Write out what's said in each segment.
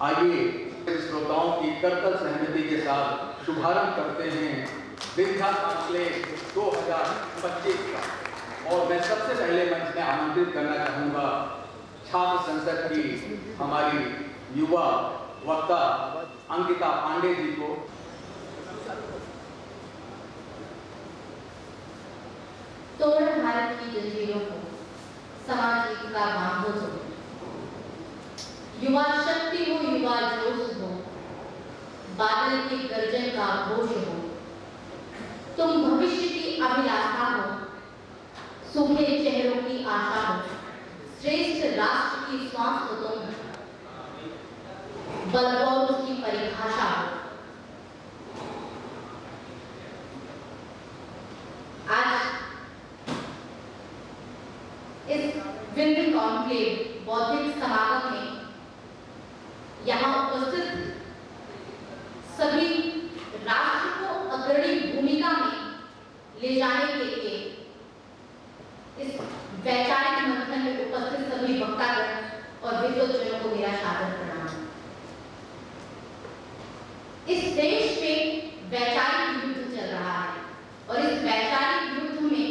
आइए श्रोताओं की करतल सहमति के साथ शुभारंभ करते हैं विद्या कॉन्क्लेव 2025 का। और मैं सबसे पहले मंच में आमंत्रित करना चाहूँगा छात्र संसद की हमारी युवा वक्ता अंकिता पांडे जी को। तोड़ भारत की जंजीरों को सामाजिक का बांधो हो, युवा शक्ति हो, युवा जोश हो, बादल की गर्जन का घोष हो, तुम भविष्य की अभिलाषा हो, सूखे चेहरों की आशा हो, श्रेष्ठ राष्ट्र की श्वास हो तुम, बल और उसकी परिभाषा हो। आज इस विंध्य कॉन्क्लेव बौद्धिक समागम में यहाँ उपस्थित सभी राष्ट्र को अग्रणी भूमिका में ले जाने के लिए इस वैचारिक मंथन में उपस्थित सभी वक्तागण और विद्वज्जनों को मेरा सादर प्रणाम। इस देश में वैचारिक युद्ध चल रहा है और इस वैचारिक युद्ध में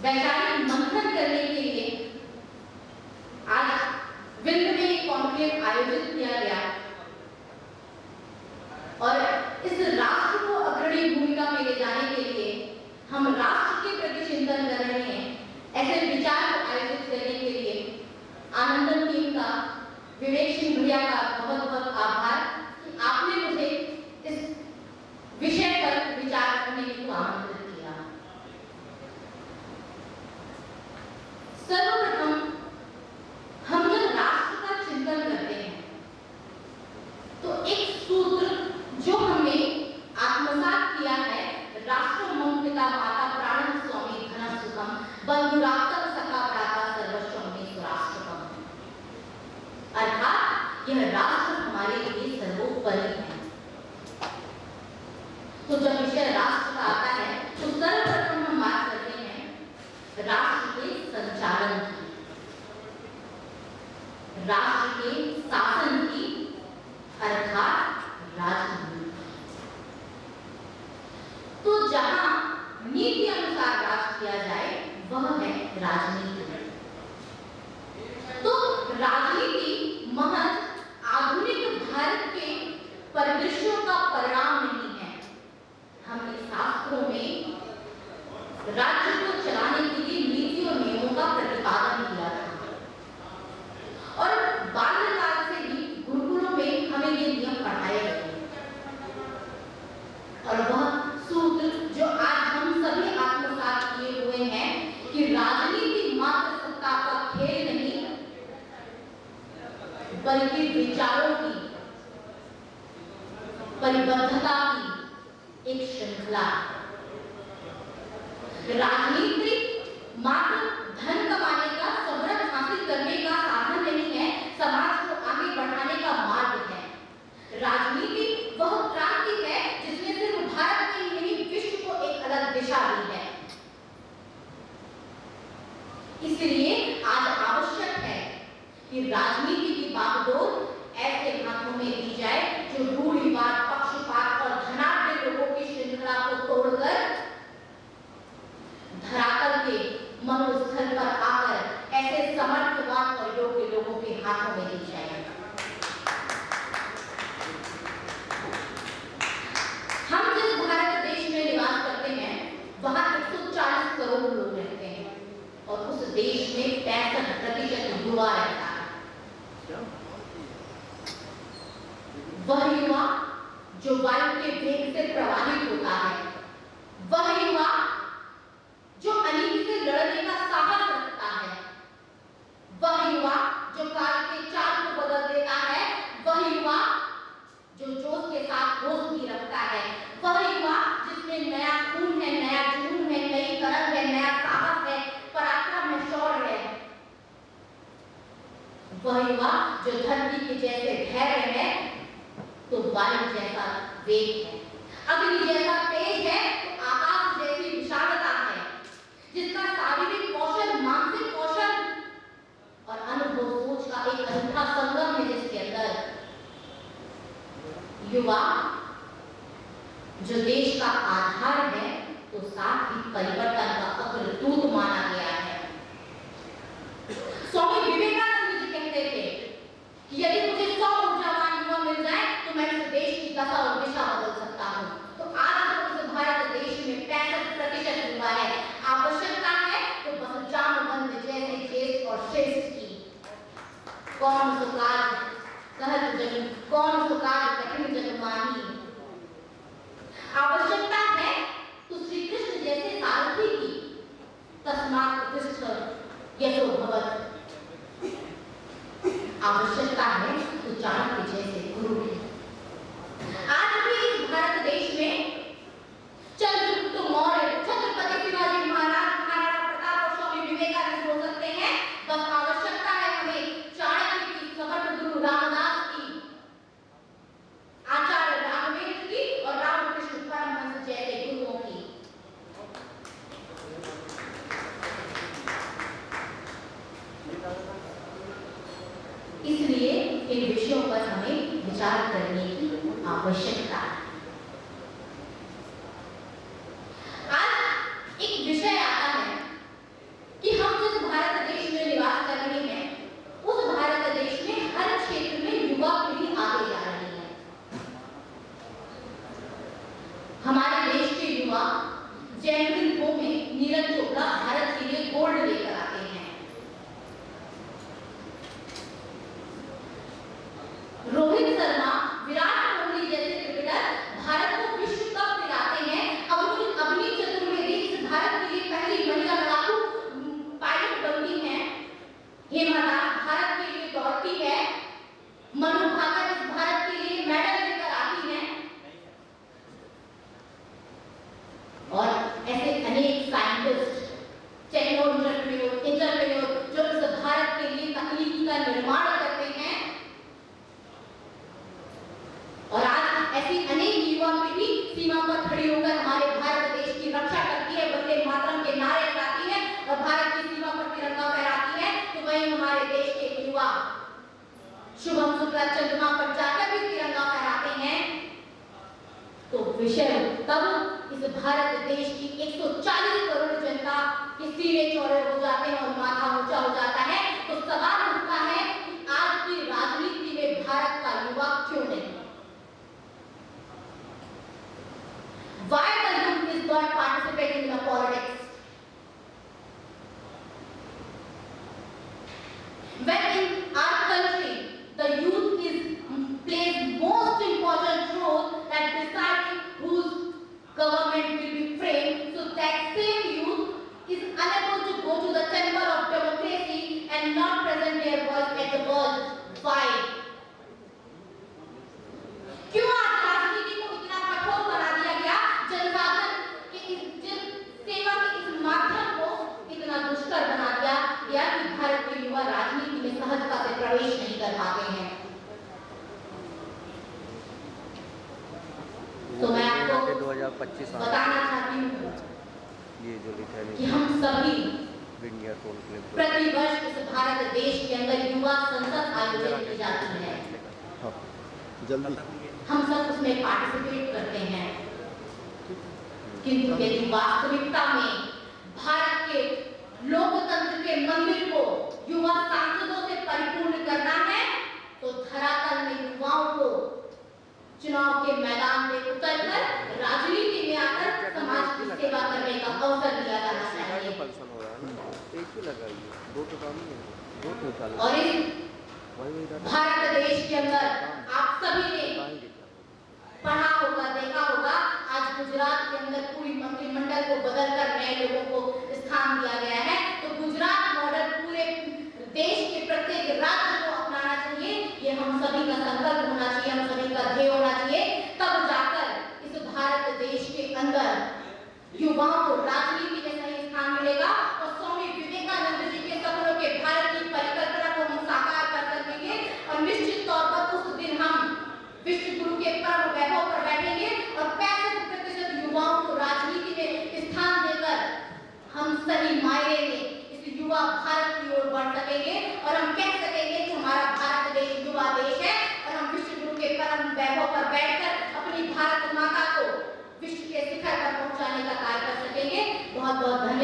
वैचारिक मंथन करने के लिए आज विंध्य में एक कॉन्क्लेव आयोजित किया गया और इस राष्ट्र को अग्रणी भूमिका में ले जाने के लिए हम राष्ट्र के प्रति चिंतन कर रहे हैं। ऐसे विचार को आयोजित करने के लिए आनंदन टीम का, विवेक सिंह भैया का बहुत बहुत आभार कि आपने मुझे इस विषय पर विचार करने के लिए आमंत्रित किया। सर्वप्रथम हम जब राष्ट्र का चिंतन करते हैं तो एक सूत्र जो हमने आत्मसात किया है, राष्ट्र मम पिता माता प्राणं स्वामी धनं सुखम बंधुरात्मक सखा भ्राता सर्वस्वं मे स्वराष्ट्रकम्। अर्थात यह राष्ट्र हमारे लिए सर्वोपरि है। तो जब विषय राष्ट्र का आता है तो सर्वप्रथम हम बात करते हैं राष्ट्र के संचालन की, राष्ट्र के शासन की, अर्थात राजनीति। तो जहां नीति अनुसार राज किया जाए वह है राजनीति। तो राजनीति महज आधुनिक भारत के परिदृश्यों का परिणाम नहीं है। हमने शास्त्रों में राज्य को चलाने के लिए नीति और नियमों का प्रतिपादन किया था और बाल्यकाल से ही गुरुकुलों में हमें ये नियम पढ़ाए गए और वह सूत्र जो आज हम सभी आत्मसात किए हुए हैं कि राजनीति मात्र सत्ता का खेल नहीं बल्कि विचारों की परिबद्धता की एक श्रृंखला। राजनीति मात्र धन कमाने का, शोहरत हासिल करने का साधन नहीं है, समाज को आगे बढ़ाने का मार्ग है। राजनीति वह क्रांति है जिसने सिर्फ भारत में ही नहीं विश्व को एक अलग दिशा दी है। इसलिए आज आवश्यक है कि राजनीति की बागडोर ऐसे हाथों में दी जाए जो रूढ़िवाद, पक्षपात और धनाढ्य लोगों की श्रृंखला को तोड़कर धरातल के मनोस्थल पर आकर ऐसे समर्थवान और योग्य लोगों के हाथों में दी जाए। हम जिस भारत देश में निवास करते हैं वहां 140 करोड़ लोग रहते हैं और उस देश में 65% युवा रहता है। वह युवा जो वायु के वेग से प्रवाहित होता है, वह युवा जो अनीति से लड़ने का साहस रखता है, वह युवा जो काल के चाल को बदल देता है, वह युवा जो जोश के साथ होश भी रखता है, वह युवा जिसमें नया खून है, नया जुनून है, नई तरंग है, नया साहस है, पराक्रम है, शौर्य है, वह युवा जो धरती के जैसे धैर्य है तो वायु जैसा वेग है, अग्नि जैसा तेज है तो आकाश जैसी विशालता है, जिसका शारीरिक कौशल, मानसिक कौशल और अनुभव सोच का एक अनूठा संगम है, जिसके अंदर युवा जो देश का आधार है, तो साथ ही परिवर्तन का अग्रदूत माना गया है। स्वामी विवेकानंद जी कहते थे कि यदि मुझे 100 ऊर्जावान युवा मिल जाए तो मैं इस देश की दशा और दिशा बदल सकता हूँ। तो आज तो इस भारत देश में 65% युवा है। आवश्यकता है तो बस जामवंत जैसे ज्येष्ठ और श्रेष्ठ की। कौन सुकाज सहज जग, कौन सुकाज कठिन जग माही। आवश्यकता है तो श्री कृष्ण जैसे सारथी की। तस्मात् उत्तिष्ठ यशो भवत्। आवश्यकता है तो चाणक्य जैसे गुरु की। आज भी इस भारत देश में चंद्रगुप्त मौर्य, छत्रपति शिवाजी महाराज, महाराणा प्रताप और स्वामी विवेकानंद हो सकते हैं। बस आवश्यकता है हमें चाणक्य की, सकट गुरु रामदास की, आचार्य राघवेंद्र की और रामकृष्ण परमहंस जैसे गुरुओं की। इसलिए इन विषयों पर हमें विचार करने की आवश्यकता है। आज एक विषय आता है कि हम जिस भारत देश में निवास कर रहे हैं, उस भारत देश में हर क्षेत्र में युवा पीढ़ी आगे जा रही है। हमारे देश के युवा जैवलिन थ्रो में नीरज चोपड़ा भारत के लिए गोल्ड लेकर आते हैं। रोहित शर्मा, विराट कोहली जैसे क्रिकेटर भारत को विश्व कप दिलाते हैं। अवनी चतुर्वेदी इस भारत के लिए पहली महिला लड़ाकू पायलट बनती हैं। हेमा दास भारत के लिए दौड़ती है। मनु भाकर इस भारत के लिए मेडल लेकर आती हैं। और ऐसे अनेक साइंटिस्ट, टेक्नोलॉजिस्ट, इंटरप्रेन्योर जो इस भारत के लिए तकनीकी का निर्माण करते हैं। और आज ऐसी अनेक युवा पीढ़ी सीमा पर खड़ी होकर हमारे भारत देश की रक्षा करती है, वंदे मातरम के नारे लगाती है और भारत की सीमा पर तिरंगा फहराती है। तो वहीं हमारे देश के युवा शुभम शुक्ला चंद्रमा पर जाकर भी तिरंगा फहराते हैं। तो विषय तब इस भारत देश की 140 करोड़ जनता के सीने चौड़े हो जाते हैं और माथा ऊंचा हो जाता है। तो सवाल उठता है कि आज की राजनीति में भारत का युवा क्यों नहीं? Why the youth is not participating in the politics? When in our country the youth plays most important role at deciding whose government will be framed, so that same youth is unable to go to the temple of democracy and not present their voice at the world. Why? क्यों आज राजनीति को इतना कठोर बना दिया गया? जनसाधन के जन सेवा के इस माध्यम को इतना दुष्कर बना दिया गया कि भारत के युवा राजनीति में सहजता से प्रवेश नहीं कर पाते हैं। तो मैं आपको 2025 बताना चाहती हूँ ये जो लिखा है कि हम सभी प्रतिवर्ष इस भारत देश के अंदर युवा संसद आयोजित की जाती है। जल्दी हम सब उसमें पार्टिसिपेट करते हैं, किंतु यदि वास्तविकता में भारत के लोकतंत्र के मंदिर को युवा सांसदों से परिपूर्ण करना है, तो धरातल में युवाओं को चुनाव के मैदान में उतरकर राजनीति में आकर समाज की सेवा करने का अवसर दिया जाना चाहिए। और इस भारत देश के अंदर आप सभी ने पढ़ा होगा, देखा होगा, आज गुजरात के अंदर पूरी मंत्रिमंडल को बदलकर नए लोगों को स्थान दिया गया है। तो गुजरात मॉडल पूरे देश के प्रत्येक राज्य को अपनाना चाहिए। ये हम सभी का संकल्प होना चाहिए, हम सभी का ध्येय होना चाहिए। तब जाकर इस भारत देश के अंदर युवाओं को राजनीति में सही स्थान मिलेगा और स्वामी विवेकानंद जी के सपनों के भारत की परिकल्पना को हम साकार कर सकेंगे। और निश्चित तौर पर उस दिन हम विश्व गुरु के परम वैभव पर बैठेंगे और 65% युवाओं को राजनीति में स्थान देकर हम सही मायने में इस युवा भारत की ओर बढ़ सकेंगे और हम कह सकेंगे कि हमारा भारत देश युवा देश है और हम विश्व गुरु के परम वैभव पर बैठकर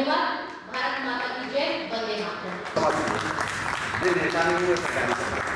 धन्यवाद। भारत माता की जय, वंदे मातरम। नेता नहीं हुए सरकारी